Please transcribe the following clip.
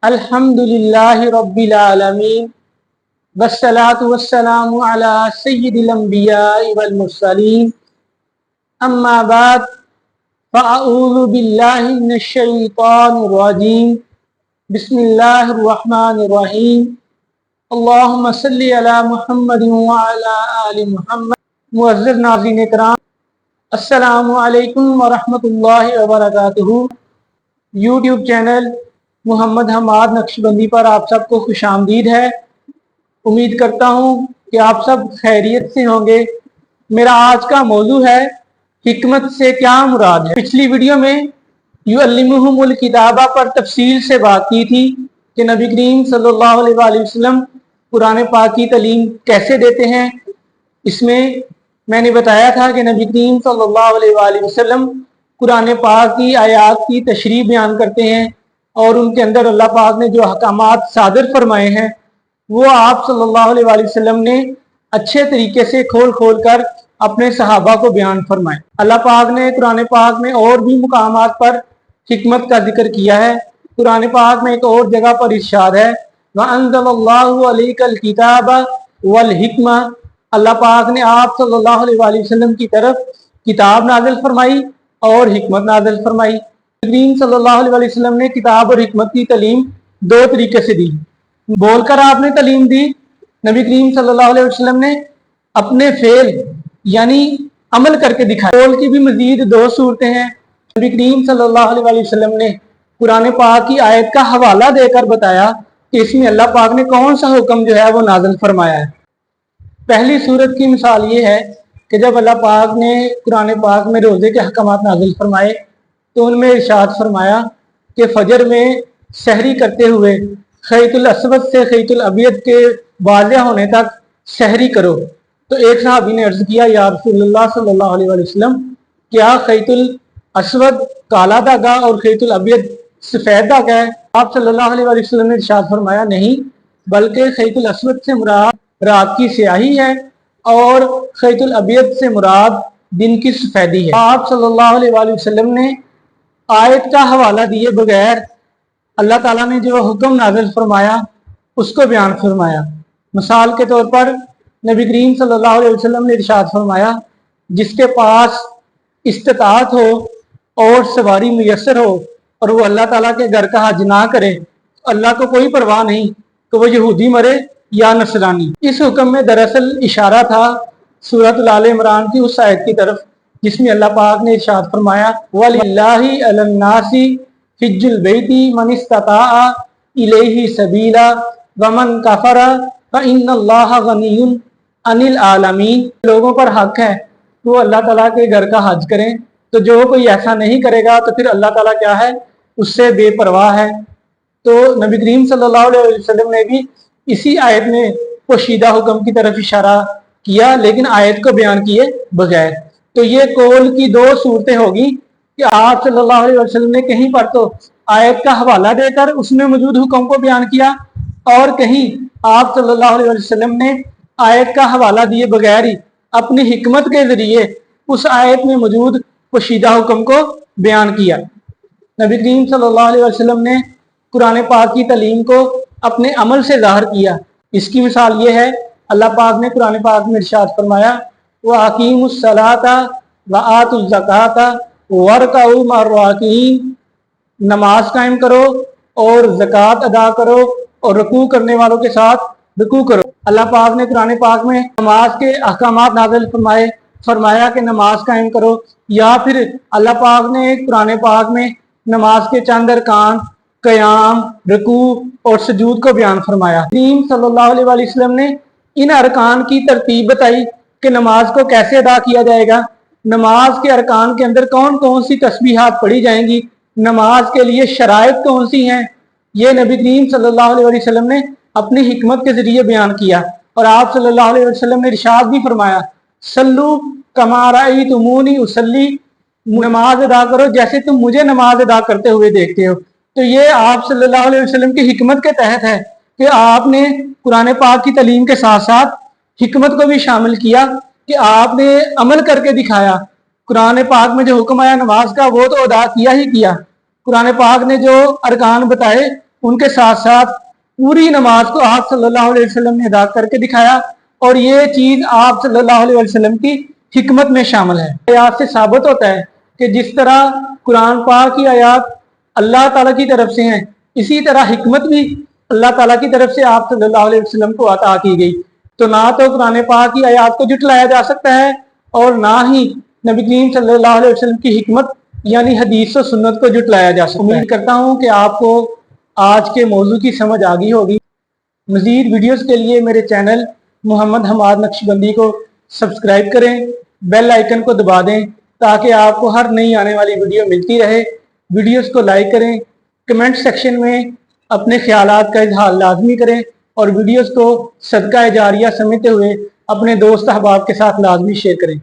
अल्हम्दुलिल्लाहि रब्बिल आलमीन वस्सलातु वस्सलामु अला सय्यिदिल अंबिया'i वल मुरसलीन अम्मा बाद फ़अऊज़ु बिल्लाहि मिनश शैतानिर रजीम बिस्मिल्लाहिर रहमानिर रहीम अल्लाहुम्मा सल्लि अला मुहम्मदिन व अला आलि मुहम्मद। मुअज़्ज़िज़ नाज़रीन इकराम, अस्सलामु अलैकुम व रहमतुल्लाहि व बरकातुहू। यूट्यूब चैनल मोहम्मद हमाद नक्शबंदी पर आप सबको खुशामदीद है। उम्मीद करता हूँ कि आप सब खैरियत से होंगे। मेरा आज का मौजू है हिकमत से क्या मुराद है। पिछली वीडियो में युअल्लिमुहुमुल किताबा पर तफसील से बात की थी कि नबी करीम सल्लल्लाहु अलैहि वसल्लम कुरान पाक की तालीम कैसे देते हैं। इसमें मैंने बताया था कि नबी करीम सल्लल्लाहु अलैहि वसल्लम कुरान पाक की आयात की तशरीह बयान करते हैं और उनके अंदर अल्लाह पाक ने जो अहकामात सादर फरमाए हैं वो आप सल्लल्लाहु अलैहि वसल्लम ने अच्छे तरीके से खोल खोल कर अपने सहाबा को बयान फरमाए। अल्लाह पाक ने कुरान पाक में और भी मुकामात पर हिकमत का जिक्र किया है। कुरान पाक में एक और जगह पर इरशाद है वअंज़लल्लाहु अलैकल किताबा वल हिकमा। अल्लाह पाक ने आप सल्लल्लाहु अलैहि वसल्लम की तरफ किताब नाजिल फरमाई और हिकमत नाजिल फरमाई। करीम सल्लल्लाहु अलैहि वसल्लम ने किताब और हिकमत की तालीम दो तरीके से दी। बोलकर आपने तालीम दी, नबी करीम सल्लल्लाहु अलैहि वसल्लम ने अपने फेल यानी अमल करके दिखाया। बोल की भी मजीद दो सूरतें हैं। नबी करीम सल्लल्लाहु अलैहि वसल्लम ने कुरान पाक की आयत का हवाला देकर बताया कि इसमें अल्लाह पाक ने कौन सा हुक्म जो है वो नाजिल फरमाया है। पहली सूरत की मिसाल ये है कि जब अल्लाह पाक ने कुरान पाक में रोजे के अहकामात नाजिल फरमाए तो उनमें इरशाद फरमाया कि फजर में सहरी करते हुए खैतुल अस्वद से खैतुल अबियद के वाज़िह होने तक सहरी करो। तो एक सहाबी ने अर्ज किया, या रसूलुल्लाह सल्लल्लाहु अलैहि वसल्लम, क्या खैतुल अस्वद काला धागा और खैतुल अबियद सफेद धागा है? आप सल्लल्लाहु अलैहि वसल्लम ने इरशाद फरमाया, नहीं, बल्कि खैतुल अस्वद से मुराद रात की स्याही है और खैतुल अबियद से मुराद दिन की सफेदी है। आप सल्लल्लाहु अलैहि वसल्लम ने आयत का हवाला दिए बगैर अल्लाह ताला ने जो हुक्म नाज़िल फरमाया उसको बयान फरमाया। मिसाल के तौर पर नबी करीम सल्लल्लाहु अलैहि वसल्लम ने इरशाद फरमाया, जिसके पास इस्तिताअत हो और सवारी मुयस्सर हो और वो अल्लाह ताला के घर का हज ना करे, अल्लाह को कोई परवाह नहीं कि वो यहूदी मरे या नसरानी। इस हुक्म में दरअसल इशारा था सूरत आल इमरान की उस आयत की तरफ जिसमें अल्लाह पाक ने इरशाद फरमाया, वलिल्लाहि अलन्नासी हिज्जुल बैती मन इस्तताअ इलैहि सबीला वमन कफरा फइन्नल्लाहा गनियुन अनिल आलमीन। लोगों पर हक है कि वो अल्लाह ताला के घर का हज करें, तो जो कोई ऐसा नहीं करेगा तो फिर अल्लाह ताला क्या है, उससे बेपरवाह है। तो नबी करीम सल्लल्लाहु अलैहि वसल्लम ने भी इसी आयत में पोशीदा हुक्म की तरफ इशारा किया, लेकिन आयत को बयान किए बगैर। तो ये कौल की दो सूरतें होगी कि आप सल्लल्लाहु अलैहि वसल्लम ने कहीं पर तो आयत का हवाला देकर उसमें मौजूद हुक्म को बयान किया और कहीं आप सल्लल्लाहु अलैहि वसल्लम ने आयत का हवाला दिए बगैर ही अपनी हिकमत के जरिए उस आयत में मौजूद पोशीदा हुक्म को बयान किया। नबी करीम सल्लल्लाहु अलैहि वसल्लम ने कुरान पाक की तालीम को अपने अमल से ज़ाहिर किया। इसकी मिसाल ये है, अल्लाह पाक ने कुरान पाक में इरशाद फरमाया, व अकीमुस सलाता व आतुज़ ज़काता वरकऊ मर्राकीन। नमाज कायम करो और ज़कात अदा करो और रुकू करने वालों के साथ रुकू करो। अल्लाह पाक ने कुरान पाक में नमाज के अहकामात नाज़िल फरमाए, फरमाया कि नमाज कायम करो, या फिर अल्लाह पाक ने कुरान पाक में नमाज के चंद अरकान क़याम, रुकू और सजूद को बयान फरमाया। करीम सल्लल्लाहु अलैहि वसल्लम ने इन अरकान की तरतीब बताई कि नमाज को कैसे अदा किया जाएगा, नमाज के अरकान के अंदर कौन कौन सी तस्बीहात पढ़ी जाएंगी, नमाज के लिए शराइत कौन सी हैं। ये नबी करीम सल्लल्लाहु अलैहि वसल्लम ने अपनी हिकमत के जरिए बयान किया। और आप सल्लल्लाहु अलैहि वसल्लम ने इरशाद भी फरमाया, सल्लू कमा रअयतुमूनी उसल्ली, नमाज अदा करो जैसे तुम मुझे नमाज अदा करते हुए देखते हो। तो ये आप सल्लल्लाहु अलैहि वसल्लम की हिकमत के तहत है कि आपने कुरान पाक की तालीम के साथ साथ हिकमत को भी शामिल किया कि आपने अमल करके दिखाया। कुरान पाक में जो हुक्म आया नमाज का वो तो अदा किया ही किया, कुरान पाक ने जो अरकान बताए ان کے ساتھ ساتھ پوری نماز کو آپ صلی اللہ علیہ وسلم نے ادا کر کے دکھایا، اور یہ چیز آپ صلی اللہ علیہ وسلم کی حکمت میں شامل ہے۔ آیات سے ثابت ہوتا ہے کہ جس طرح قرآن پاک کی آیات اللہ تعالیٰ کی طرف سے ہیں، اسی طرح حکمت بھی اللہ تعالیٰ کی طرف سے آپ صلی اللہ علیہ وسلم کو عطا کی گئی۔ تو نہ تو قرآن پاک کی آیات کو جھٹلایا جا سکتا ہے، اور نہ ہی نبی کریم صلی اللہ علیہ وسلم کی حکمت یعنی حدیث و سنت کو جھٹلایا جا سکتا ہے۔ امید کرتا ہوں کہ آپ کو آج کے موضوع کی سمجھ آ گئی ہوگی۔ مزید ویڈیوز کے لیے میرے چینل محمد حماد نقشبندی کو سبسکرائب کریں، بیل آئیکن کو دبا دیں تاکہ آپ کو ہر نئی آنے والی ویڈیو ملتی رہے۔ ویڈیوز کو لائک کریں، کمنٹ سیکشن میں اپنے خیالات کا اظہار لازمی کریں، اور ویڈیوز کو صدقہ جاریہ سمجھتے ہوئے اپنے دوست احباب کے ساتھ لازمی شیئر کریں۔